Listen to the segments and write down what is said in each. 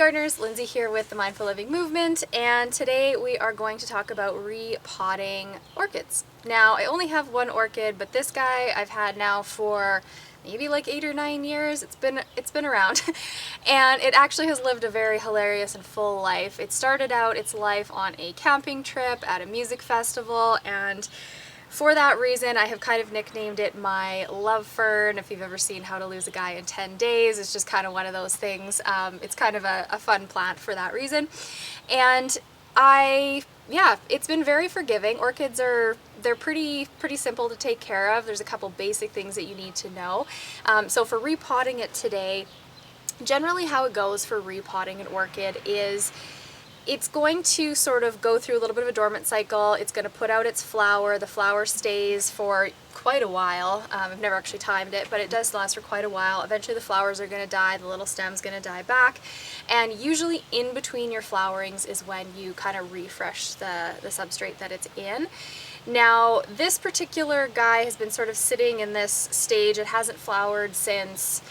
gardeners, Lindsay here with the Mindful Living Movement, and today we are going to talk about repotting orchids. Now, I only have one orchid, but this guy I've had now for maybe like 8 or 9 years. It's been around and it actually has lived a very hilarious and full life. It started out its life on a camping trip at a music festival, and for that reason, I have kind of nicknamed it my love fern. If you've ever seen How to Lose a Guy in 10 Days, it's just kind of one of those things. It's kind of a fun plant for that reason. And it's been very forgiving. Orchids they're pretty simple to take care of. There's a couple basic things that you need to know. So for repotting it today, generally how it goes for repotting an orchid is it's going to sort of go through a little bit of a dormant cycle. It's going to put out its flower. The flower stays for quite a while. I've never actually timed it, but it does last for quite a while. Eventually the flowers are going to die, the little stem's going to die back, and usually in between your flowerings is when you kind of refresh the substrate that it's in. Now, this particular guy has been sort of sitting in this stage. It hasn't flowered since,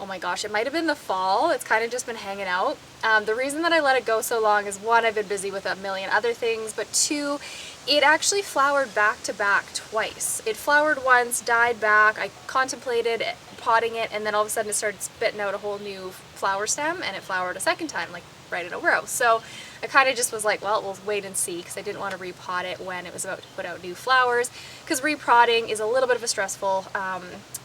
oh my gosh, it might have been the fall. It's kind of just been hanging out. The reason that I let it go so long is, one, I've been busy with a million other things, but two, it actually flowered back to back twice. It flowered once, died back, I contemplated potting it, and then all of a sudden it started spitting out a whole new flower stem, and it flowered a second time, like right in a row. So I kind of just was like, well, we'll wait and see, because I didn't want to repot it when it was about to put out new flowers, because repotting is a little bit of a stressful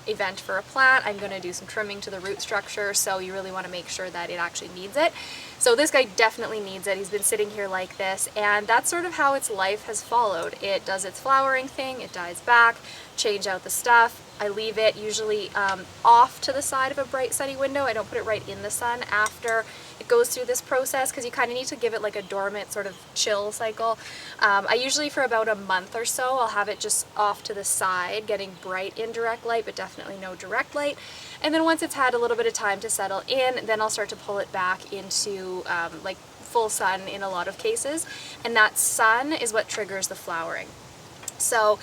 event for a plant. I'm going to do some trimming to the root structure, so you really want to make sure that it actually needs it. So this guy definitely needs it. He's been sitting here like this, and that's sort of how its life has followed. It does its flowering thing, it dies back, change out the stuff. I leave it usually off to the side of a bright sunny window. I don't put it right in the sun after it goes through this process, because you kind of need to give it like a dormant sort of chill cycle. I usually, for about a month or so, I'll have it just off to the side, getting bright indirect light, but definitely no direct light. And then once it's had a little bit of time to settle in, then I'll start to pull it back into like full sun in a lot of cases. And that sun is what triggers the flowering. So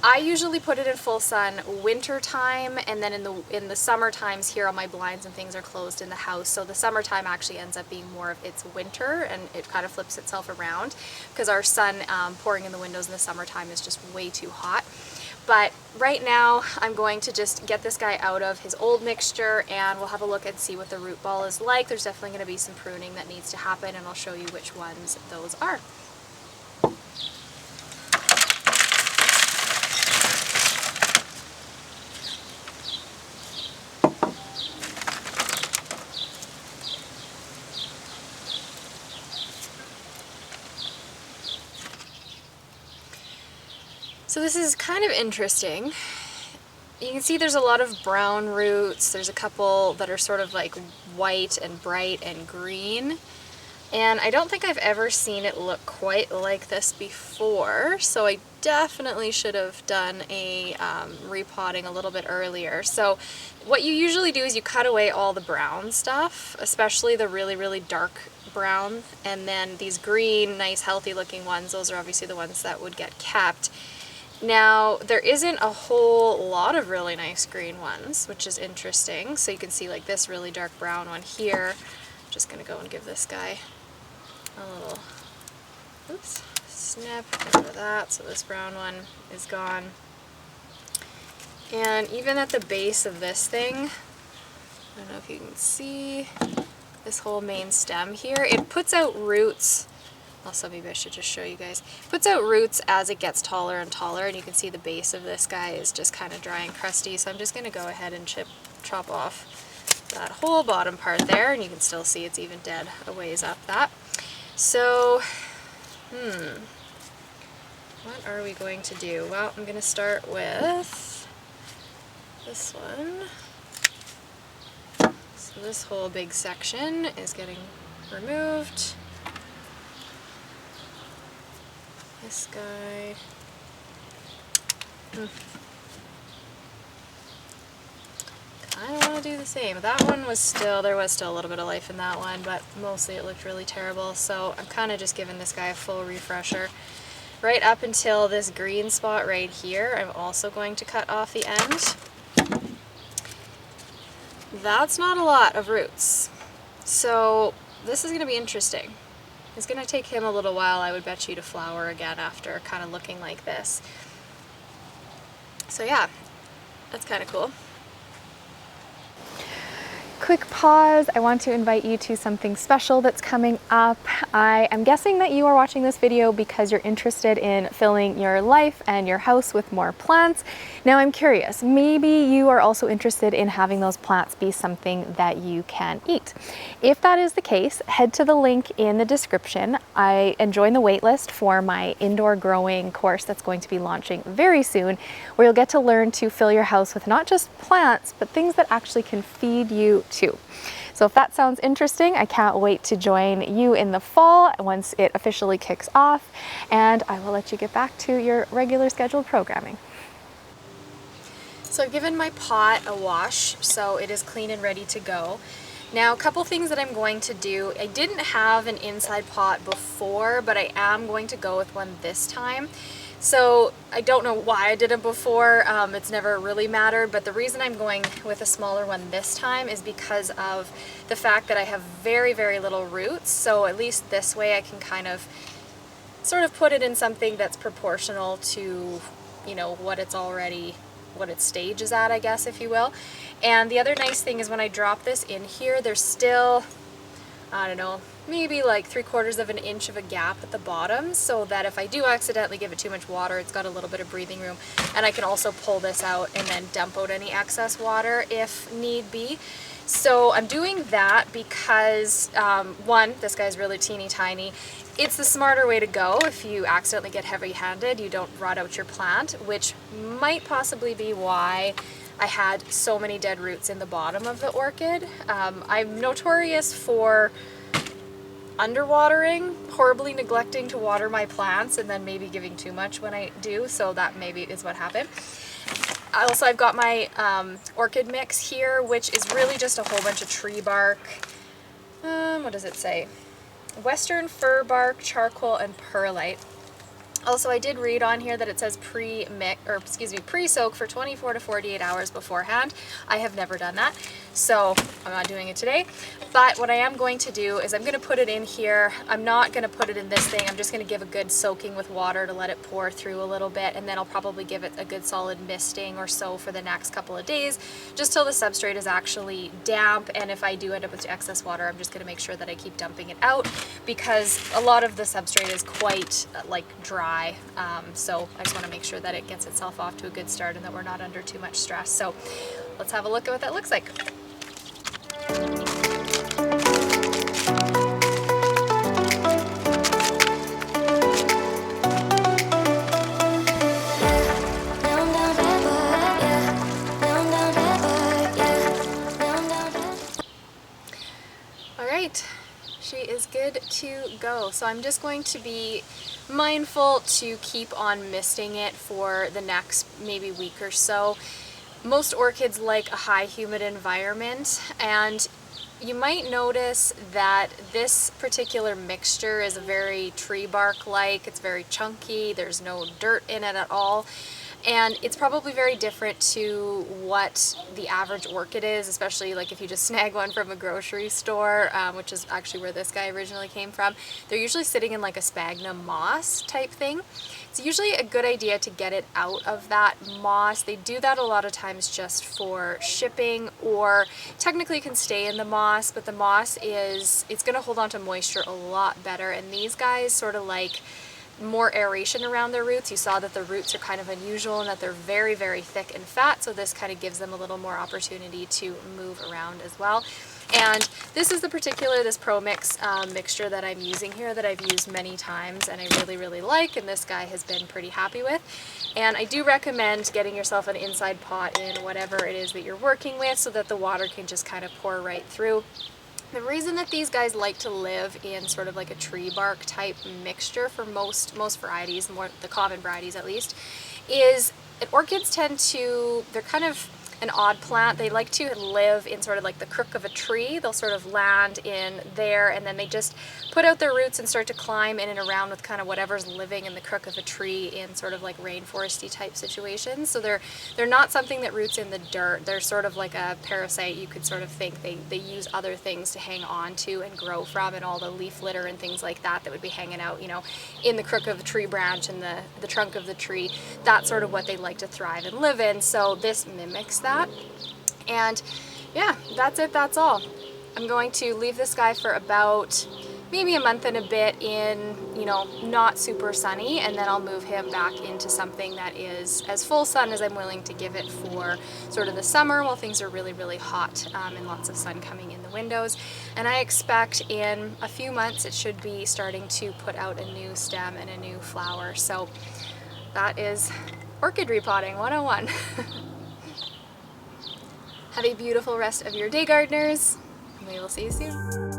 I usually put it in full sun winter time, and then in the summer times here, all my blinds and things are closed in the house, so the summertime actually ends up being more of its winter, and it kind of flips itself around because our sun pouring in the windows in the summertime is just way too hot. But right now I'm going to just get this guy out of his old mixture, and we'll have a look and see what the root ball is like. There's definitely going to be some pruning that needs to happen, and I'll show you which ones those are. So this is kind of interesting. You can see there's a lot of brown roots. There's a couple that are sort of like white and bright and green. And I don't think I've ever seen it look quite like this before, so I definitely should have done a repotting a little bit earlier. So what you usually do is you cut away all the brown stuff, especially the really, really dark brown, and then these green, nice, healthy looking ones, those are obviously the ones that would get kept. Now, there isn't a whole lot of really nice green ones, which is interesting. So you can see like this really dark brown one here. I'm just going to go and give this guy a little, oops, snip, get rid of that. So this brown one is gone. And even at the base of this thing, I don't know if you can see this whole main stem here, it puts out roots. Also, maybe I should just show you guys. It puts out roots as it gets taller and taller, and you can see the base of this guy is just kind of dry and crusty. So I'm just going to go ahead and chop off that whole bottom part there, and you can still see it's even dead a ways up that. So, what are we going to do? Well, I'm going to start with this one. So this whole big section is getting removed. This guy. I don't want to do the same. That one was still, there was still a little bit of life in that one, but mostly it looked really terrible. So I'm kind of just giving this guy a full refresher. Right up until this green spot right here, I'm also going to cut off the end. That's not a lot of roots. So this is going to be interesting. It's going to take him a little while, I would bet you, to flower again after kind of looking like this. So yeah, that's kind of cool. Quick pause. I want to invite you to something special that's coming up. I am guessing that you are watching this video because you're interested in filling your life and your house with more plants. Now I'm curious, maybe you are also interested in having those plants be something that you can eat. If that is the case, head to the link in the description and join the waitlist for my indoor growing course that's going to be launching very soon, where you'll get to learn to fill your house with not just plants, but things that actually can feed you too. So if that sounds interesting, I can't wait to join you in the fall once it officially kicks off, and I will let you get back to your regular scheduled programming. So I've given my pot a wash, so it is clean and ready to go. Now, a couple things that I'm going to do. I didn't have an inside pot before, but I am going to go with one this time. So I don't know why I did it before, it's never really mattered, but the reason I'm going with a smaller one this time is because of the fact that I have very, very little roots. So at least this way I can kind of sort of put it in something that's proportional to, you know, what its stage is at, I guess, if you will. And the other nice thing is when I drop this in here, there's still, I don't know, maybe like 3/4 of an inch of a gap at the bottom, so that if I do accidentally give it too much water, it's got a little bit of breathing room. And I can also pull this out and then dump out any excess water if need be. So I'm doing that because, one, this guy's really teeny tiny. It's the smarter way to go. If you accidentally get heavy-handed, you don't rot out your plant, which might possibly be why I had so many dead roots in the bottom of the orchid. I'm notorious for underwatering, horribly neglecting to water my plants, and then maybe giving too much when I do, so that maybe is what happened. Also, I've got my orchid mix here, which is really just a whole bunch of tree bark. What does it say? Western fir bark, charcoal, and perlite. Also, I did read on here that it says pre-soak for 24 to 48 hours beforehand. I have never done that, so I'm not doing it today. But what I am going to do is I'm going to put it in here. I'm not going to put it in this thing. I'm just going to give a good soaking with water to let it pour through a little bit, and then I'll probably give it a good solid misting or so for the next couple of days, just till the substrate is actually damp. And if I do end up with excess water, I'm just going to make sure that I keep dumping it out, because a lot of the substrate is quite like dry. So I just want to make sure that it gets itself off to a good start and that we're not under too much stress. So let's have a look at what that looks like. All right. She is good to go. So I'm just going to be mindful to keep on misting it for the next maybe week or so. Most orchids like a high humid environment, and you might notice that this particular mixture is very tree bark like. It's very chunky, there's no dirt in it at all. And it's probably very different to what the average orchid is, especially like if you just snag one from a grocery store, which is actually where this guy originally came from. They're usually sitting in like a sphagnum moss type thing. It's usually a good idea to get it out of that moss. They do that a lot of times just for shipping, or technically can stay in the moss, but the moss it's going to hold on to moisture a lot better. And these guys sort of like more aeration around their roots. You saw that the roots are kind of unusual and that they're very, very thick and fat, so this kind of gives them a little more opportunity to move around as well. And this is this Pro Mix mixture that I'm using here, that I've used many times and I really, really like, and this guy has been pretty happy with. And I do recommend getting yourself an inside pot in whatever it is that you're working with, so that the water can just kind of pour right through. The reason that these guys like to live in sort of like a tree bark type mixture for most varieties, more the common varieties at least, is orchids tend to, they're kind of an odd plant. They like to live in sort of like the crook of a tree. They'll sort of land in there and then they just put out their roots and start to climb in and around with kind of whatever's living in the crook of a tree in sort of like rainforesty type situations. So they're not something that roots in the dirt. They're sort of like a parasite. You could sort of think they use other things to hang on to and grow from, and all the leaf litter and things like that that would be hanging out, you know, in the crook of a tree branch and the trunk of the tree. That's sort of what they like to thrive and live in. So this mimics that. And yeah, that's it, that's all. I'm going to leave this guy for about maybe a month and a bit in, you know, not super sunny, and then I'll move him back into something that is as full sun as I'm willing to give it for sort of the summer while things are really, really hot and lots of sun coming in the windows. And I expect in a few months it should be starting to put out a new stem and a new flower. So that is orchid repotting 101. Have a beautiful rest of your day, gardeners. We will see you soon.